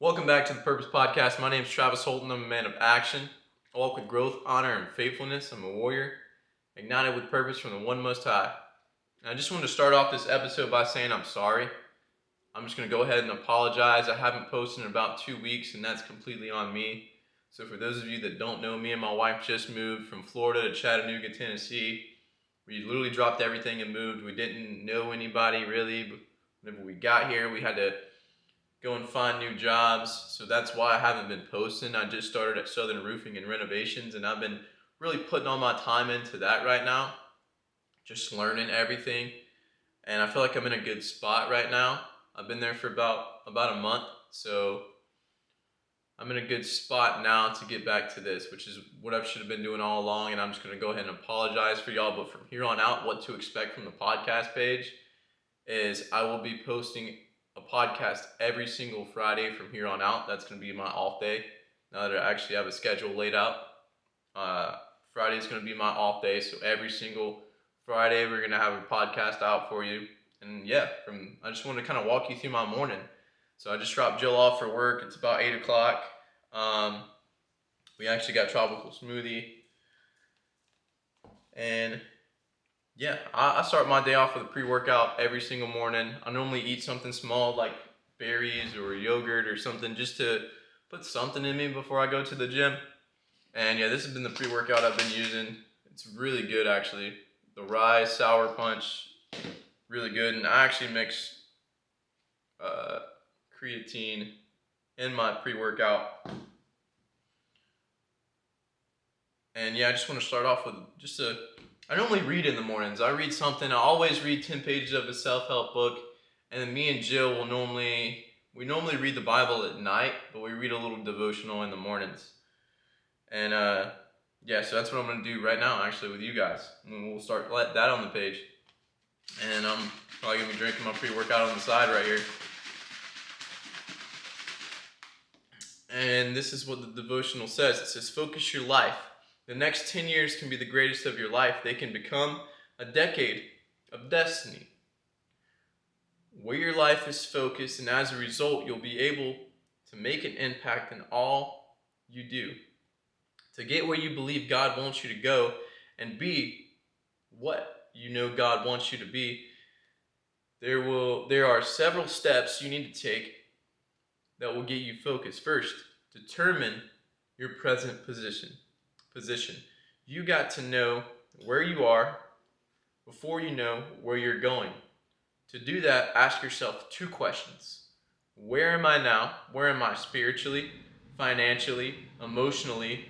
Welcome back to the Purpose Podcast. My name is Travis Holton. I'm a man of action. I walk with growth, honor, and faithfulness. I'm a warrior, ignited with purpose from the One Most High. And I just wanted to start off this episode by saying I'm sorry. I'm just going to go ahead and apologize. I haven't posted in about 2 weeks, and that's completely on me. So for those of you that don't know, me and my wife just moved from Florida to Chattanooga, Tennessee. We literally dropped everything and moved. We didn't know anybody really, but whenever we got here, we had to go and find new jobs. So that's why I haven't been posting. I just started at Southern Roofing and Renovations, and I've been really putting all my time into that right now, just learning everything. And I feel like I'm in a good spot right now. I've been there for about a month, so I'm in a good spot now to get back to this, which is what I should have been doing all along. And I'm just going to go ahead and apologize for y'all. But from here on out, what to expect from the podcast page is I will be posting a podcast every single Friday from here on out. That's going to be my off day. Now that I actually have a schedule laid out, Friday is going to be my off day. So every single Friday, we're going to have a podcast out for you. And yeah, I just want to kind of walk you through my morning. So I just dropped Jill off for work. It's about 8 o'clock. We actually got tropical smoothie. And yeah, I start my day off with a pre-workout every single morning. I normally eat something small like berries or yogurt or something just to put something in me before I go to the gym. And yeah, this has been the pre-workout I've been using. It's really good actually. The Rise Sour Punch, really good. And I actually mix creatine in my pre-workout. And yeah, I just want to start off with I normally read in the mornings. I read something. I always read 10 pages of a self-help book. And then me and Jill will normally read the Bible at night, but we read a little devotional in the mornings. And yeah, so that's what I'm going to do right now actually with you guys. And we'll start that on the page. And I'm probably going to be drinking my pre-workout on the side right here. And this is what the devotional says. It says, focus your life. The next 10 years can be the greatest of your life. They can become a decade of destiny. Where your life is focused, and as a result, you'll be able to make an impact in all you do. To get where you believe God wants you to go and be what you know God wants you to be, there are several steps you need to take that will get you focused. First, determine your present position. You got to know where you are before you know where you're going. To do that, ask yourself 2 questions. Where am I now? Where am I spiritually, financially, emotionally,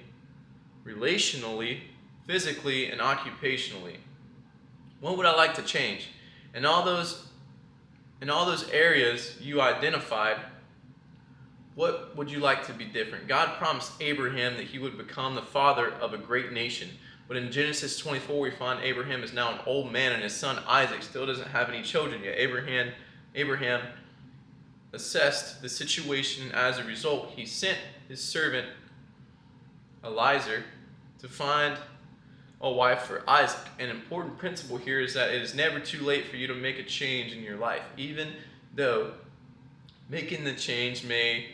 relationally, physically, and occupationally? What would I like to change? In all those areas you identified, what would you like to be different? God promised Abraham that he would become the father of a great nation. But in Genesis 24, we find Abraham is now an old man and his son Isaac still doesn't have any children yet. Abraham assessed the situation. As a result, he sent his servant Eliezer to find a wife for Isaac. An important principle here is that it is never too late for you to make a change in your life, even though making the change may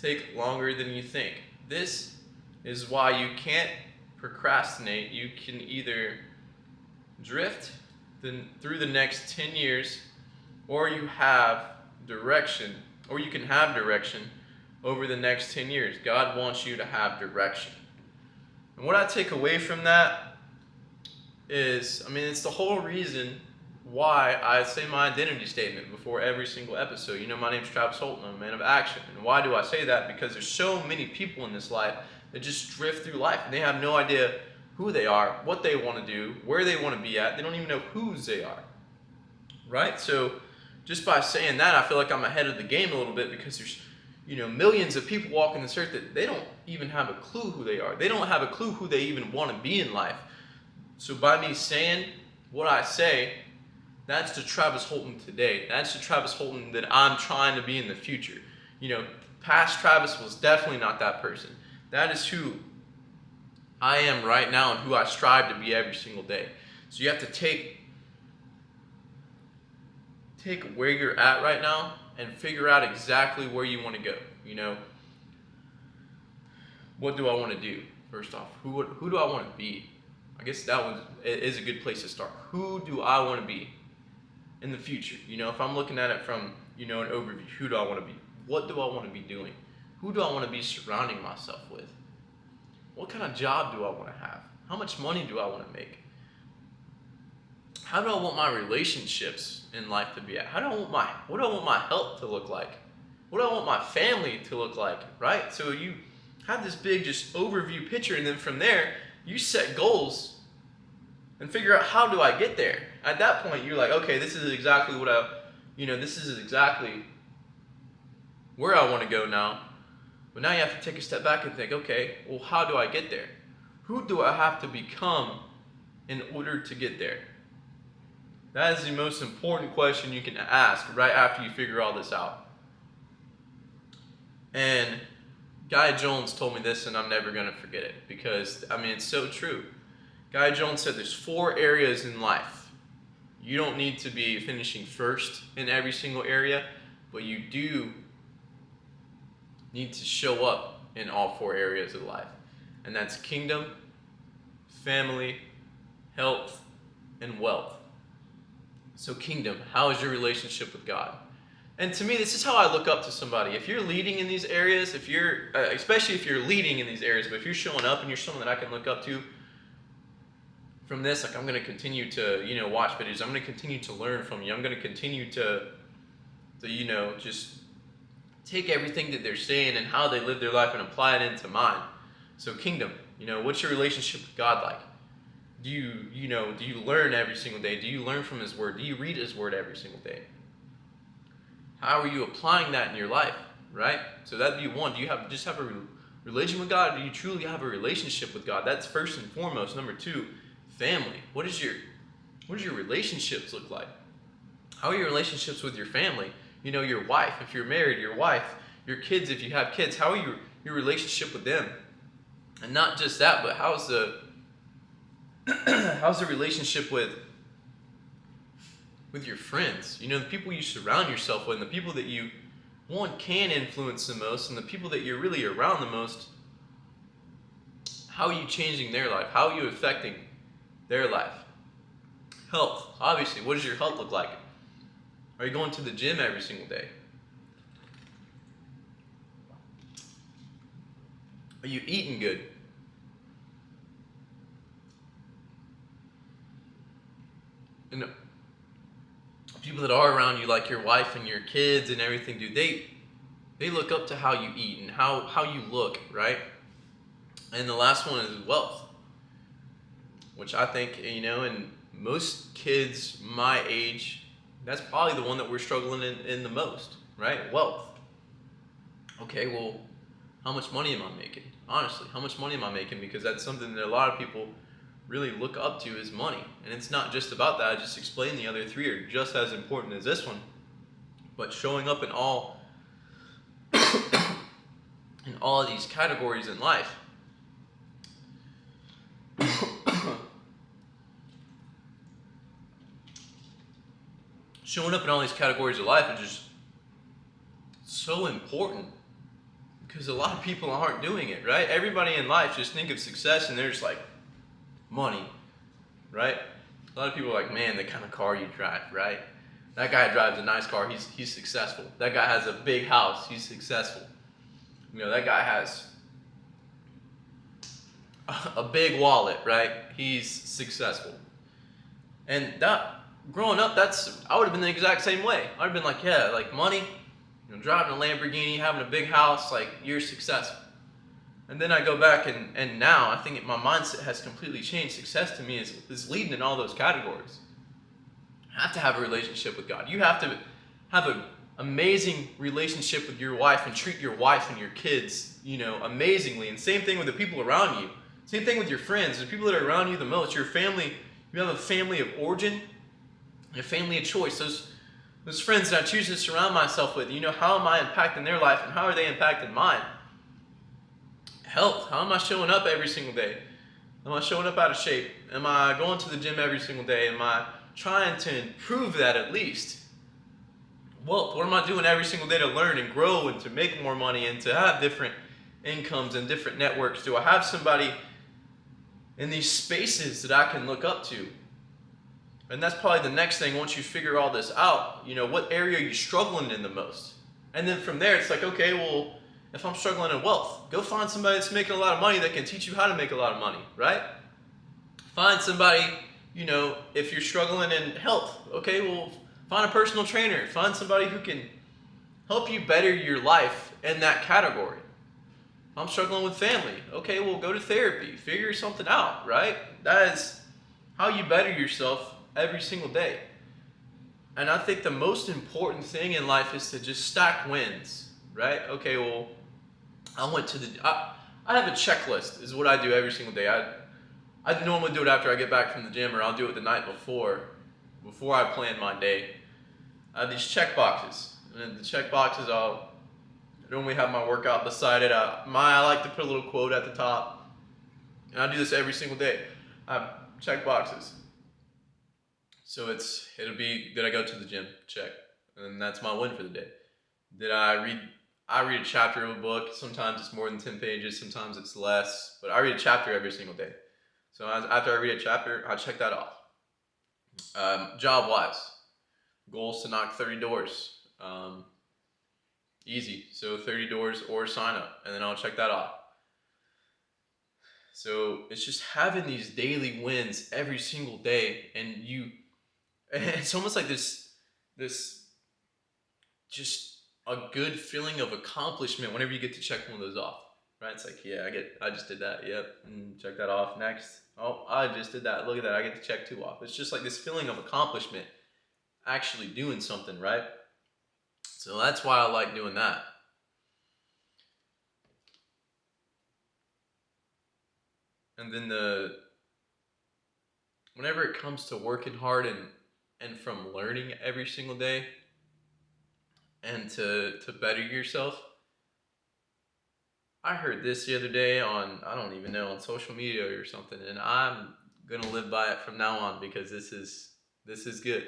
take longer than you think. This is why you can't procrastinate. You can either drift through the next 10 years, or you can have direction over the next 10 years. God wants you to have direction. And what I take away from that is, it's the whole reason why I say my identity statement before every single episode. You know, my name's Travis Holton. I'm a man of action. And why do I say that? Because there's so many people in this life that just drift through life and they have no idea who they are, what they want to do, where they want to be at. They don't even know whose they are, right? So just by saying that, I feel like I'm ahead of the game a little bit, because there's millions of people walking this earth that they don't even have a clue who they are. They don't have a clue who they even want to be in life. So by me saying what I say, that's the Travis Holton today. That's the Travis Holton that I'm trying to be in the future. Past Travis was definitely not that person. That is who I am right now and who I strive to be every single day. So you have to take where you're at right now and figure out exactly where you want to go. What do I want to do? First off, who do I want to be? I guess that one is a good place to start. Who do I want to be in the future? If I'm looking at it from, an overview, who do I want to be? What do I want to be doing? Who do I want to be surrounding myself with? What kind of job do I want to have? How much money do I want to make? How do I want my relationships in life to be at? What do I want my health to look like? What do I want my family to look like, right? So you have this big just overview picture, and then from there, you set goals and figure out, how do I get there? At that point, you're like, okay, this is exactly this is exactly where I want to go now. But now you have to take a step back and think, okay, well, how do I get there? Who do I have to become in order to get there? That is the most important question you can ask right after you figure all this out. And Guy Jones told me this, and I'm never going to forget it, because, it's so true. Guy Jones said there's 4 areas in life. You don't need to be finishing first in every single area, but you do need to show up in all 4 areas of life. And that's kingdom, family, health, and wealth. So kingdom, how is your relationship with God? And to me, this is how I look up to somebody. If you're leading in these areas, especially if you're leading in these areas, but if you're showing up and you're someone that I can look up to, from this, I'm going to continue to, watch videos. I'm going to continue to learn from you. I'm going to continue to just take everything that they're saying and how they live their life and apply it into mine. So kingdom, what's your relationship with God like? Do you learn every single day? Do you learn from His Word? Do you read His Word every single day? How are you applying that in your life, right? So that'd be one. Do you have a religion with God? Or do you truly have a relationship with God? That's first and foremost. Number 2, family. What does your relationships look like? How are your relationships with your family? Your wife, if you're married, your wife, your kids, if you have kids, how are your relationship with them? And not just that, but how's the relationship with your friends? The people you surround yourself with, and the people that you can influence the most, and the people that you're really around the most. How are you changing their life? How are you affecting their life? Health, obviously. What does your health look like? Are you going to the gym every single day? Are you eating good? And people that are around you, like your wife and your kids and everything, they look up to how you eat and how you look, right? And the last one is wealth, which I think, and most kids my age, that's probably the one that we're struggling in the most, right? Wealth. Okay, well, how much money am I making? Honestly, how much money am I making? Because that's something that a lot of people really look up to, is money. And it's not just about that. I just explained the other 3 are just as important as this one. But showing up in all of these categories in life. Showing up in all these categories of life is just so important, because a lot of people aren't doing it, right? Everybody in life just think of success and they're just like, money, right? A lot of people are like, man, the kind of car you drive, right? That guy drives a nice car, he's successful. That guy has a big house, he's successful. That guy has a big wallet, right? He's successful. And that, growing up, I would have been the exact same way. I'd have been like, yeah, like money, driving a Lamborghini, having a big house, like, you're successful. And then I go back and now I think my mindset has completely changed. Success to me is leading in all those categories. You have to have a relationship with God. You have to have an amazing relationship with your wife and treat your wife and your kids, amazingly. And same thing with the people around you. Same thing with your friends, the people that are around you the most. Your family, you have a family of origin, a family of choice. Those friends that I choose to surround myself with, how am I impacting their life and how are they impacting mine? Health, how am I showing up every single day? Am I showing up out of shape? Am I going to the gym every single day? Am I trying to improve that at least? wealth? What am I doing every single day to learn and grow and to make more money and to have different incomes and different networks? Do I have somebody in these spaces that I can look up to? And that's probably the next thing. Once you figure all this out, what area are you struggling in the most? And then from there, it's like, okay, well, if I'm struggling in wealth, go find somebody that's making a lot of money that can teach you how to make a lot of money, right? Find somebody, if you're struggling in health, okay, well, find a personal trainer. Find somebody who can help you better your life in that category. If I'm struggling with family, okay, well, go to therapy. Figure something out, right? That is how you better yourself every single day. And I think the most important thing in life is to just stack wins, right? Okay, well, I have a checklist is what I do every single day. I normally do it after I get back from the gym, or I'll do it the night before I plan my day. I have these check boxes, and the check boxes, I normally have my workout beside it. I like to put a little quote at the top, and I do this every single day. I have check boxes. So it'll be, did I go to the gym? Check. And that's my win for the day. Did I read a chapter of a book? Sometimes it's more than 10 pages, sometimes it's less, but I read a chapter every single day. So after I read a chapter, I check that off. Job-wise, goals to knock 30 doors. Easy. So 30 doors or sign up, and then I'll check that off. So it's just having these daily wins every single day, and it's almost like this just a good feeling of accomplishment whenever you get to check one of those off, right? It's like, yeah, I just did that. Yep. And check that off. Next. Oh, I just did that. Look at that. I get to check 2 off. It's just like this feeling of accomplishment, actually doing something, right? So that's why I like doing that. And then whenever it comes to working hard and from learning every single day and to better yourself, I heard this the other day on, I don't even know, on social media or something, and I'm gonna live by it from now on because this is good.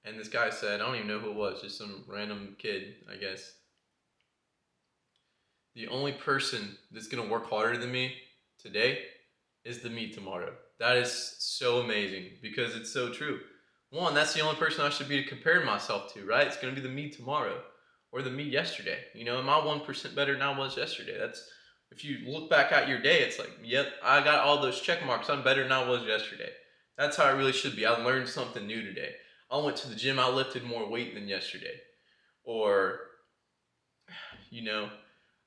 And this guy said, I don't even know who it was, just some random kid, I guess. The only person that's gonna work harder than me today is the me tomorrow. That is so amazing because it's so true. One, that's the only person I should be comparing myself to, right? It's gonna be the me tomorrow or the me yesterday. Am I 1% better than I was yesterday? If you look back at your day, it's like, yep, I got all those check marks. I'm better than I was yesterday. That's how it really should be. I learned something new today. I went to the gym, I lifted more weight than yesterday. Or,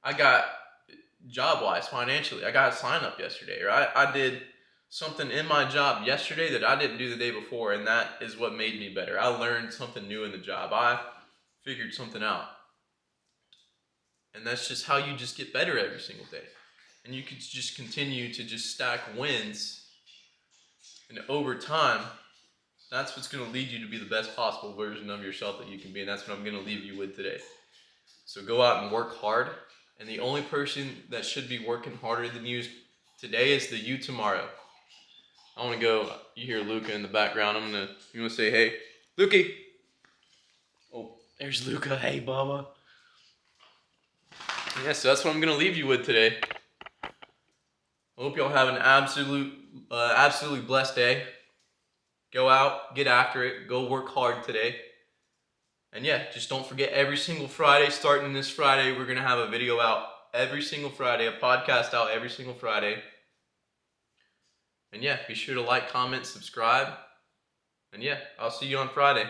I got, job-wise, financially, I got a sign up yesterday. Or I did something in my job yesterday that I didn't do the day before, and that is what made me better. I learned something new in the job. I figured something out. And that's just how you just get better every single day. And you could just continue to just stack wins. And over time, that's what's going to lead you to be the best possible version of yourself that you can be. And that's what I'm going to leave you with today. So go out and work hard. And the only person that should be working harder than you today is the you tomorrow. I want to go, you hear Luca in the background. You want to say, hey, Lukey. Oh, there's Luca. Hey, Bubba. Yeah, so that's what I'm going to leave you with today. I hope y'all have an absolutely blessed day. Go out, get after it, go work hard today. And yeah, just don't forget every single Friday, starting this Friday, we're going to have a video out every single Friday, a podcast out every single Friday. And yeah, be sure to like, comment, subscribe. And yeah, I'll see you on Friday.